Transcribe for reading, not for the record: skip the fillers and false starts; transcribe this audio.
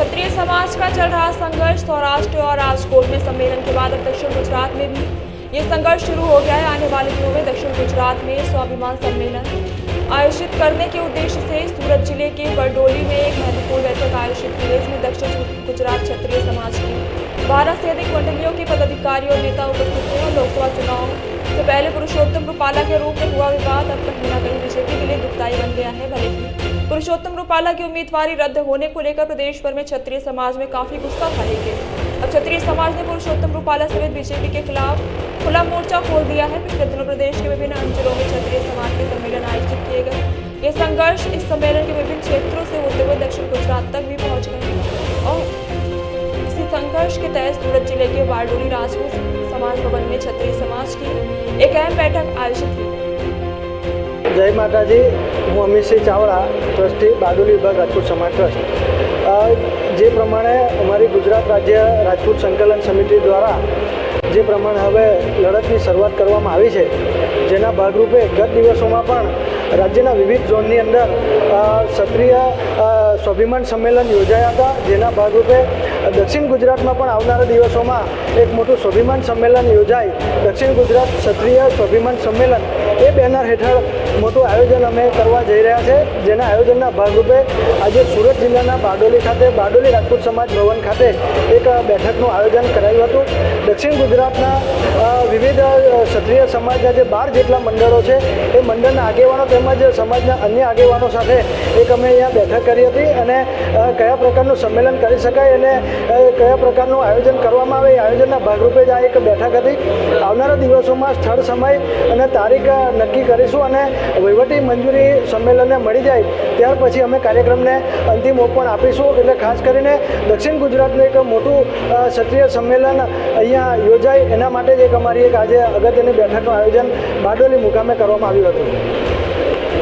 क्षत्रिय समाज का चल रहा संघर्ष सौराष्ट्र और राजकोट में सम्मेलन के बाद अब दक्षिण गुजरात में भी ये संघर्ष शुरू हो गया है। आने वाले दिनों में दक्षिण गुजरात में स्वाभिमान सम्मेलन आयोजित करने के उद्देश्य से सूरत जिले के बरडोली में एक महत्वपूर्ण बैठक आयोजित की। इसमें दक्षिण गुजरात क्षत्रिय समाज की 12 से अधिक मंडलियों के पदाधिकारी और नेता उपस्थित हुए। लोकसभा चुनाव से पहले पुरुषोत्तम रूपाला के रूप में हुआ विवाद अब कहीं न कहीं बीजेपी के लिए दुखदायी बन गया है। भले ही पुरुषोत्तम रूपाला की उम्मीदवारी रद्द होने को लेकर प्रदेश भर में क्षत्रिय समाज में काफी गुस्सा था, लेकिन अब क्षत्रिय समाज ने पुरुषोत्तम रूपाला समेत बीजेपी के खिलाफ खुला मोर्चा खोल दिया है। पिछले दिनों प्रदेश के विभिन्न अंचलों में क्षत्रिय समाज के सम्मेलन आयोजित किए गए। ये संघर्ष इस सम्मेलन के विभिन्न क्षेत्रों से होते हुए दक्षिण गुजरात तक भी पहुंच गए और इसी संघर्ष के तहत सूरत जिले के बारडोली राजपूत समाज भवन में क्षत्रिय समाज की एक अहम बैठक आयोजित की। जय माताजी, हूँ अमितसिंह चावड़ा, ट्रस्टी बारडोली विभाग राजपूत समाज ट्रस्ट। जे प्रमाणे अमारी गुजरात राज्य राजपूत संकलन समिति द्वारा जे प्रमाणे हवे लड़तनी शरूआत करवामां आवी छे, जेना भागरूपे गत दिवसोमां पण राज्यना विविध झोननी अंदर क्षत्रिय स्वाभिमान सम्मेलन योजाया था। जेना भागरूपे दक्षिण गुजरात में आवनारा दिवसों में एक मोटू स्वाभिमान सम्मेलन योजाय। दक्षिण गुजरात क्षत्रिय स्वाभिमान सम्मेलन ए बेनर हेठळ मोटू आयोजन अमे करवा जई रह्या छे, जेना आयोजनना भागरूपे आज सूरत जिल्लाना बारडोली खाते बारडोली राजपूत समाज भवन खाते एक बैठकનું आयोजन करायुं हतुं। दक्षिण गुजरातना विविध क्षत्रिय समाजना जे 12 जेटला मंडळो छे ए मंडळना આગેવાનો તેમજ સમાજના अन्य આગેવાનો સાથે એક અમે અહીંયા બેઠક કરી હતી અને કયા પ્રકારનું સંમેલન કરી શકાય અને કયા પ્રકારનું આયોજન કરવામાં આવે એ આયોજનના ભાગરૂપે જ આ એક બેઠક હતી। આવનારા દિવસોમાં સ્થળ સમય અને તારીખ નક્કી કરીશું અને વહીવટી મંજૂરી સંમેલનને મળી જાય ત્યાર પછી અમે કાર્યક્રમને અંતિમ ઓપ પણ આપીશું। એટલે ખાસ કરીને દક્ષિણ ગુજરાતનું એક મોટું ક્ષત્રિય સંમેલન અહીંયા યોજાય એના માટે જ એક અમારી એક આજે અગત્યની બેઠકનું આયોજન બારડોલી મુકામે કરવામાં આવ્યું હતું।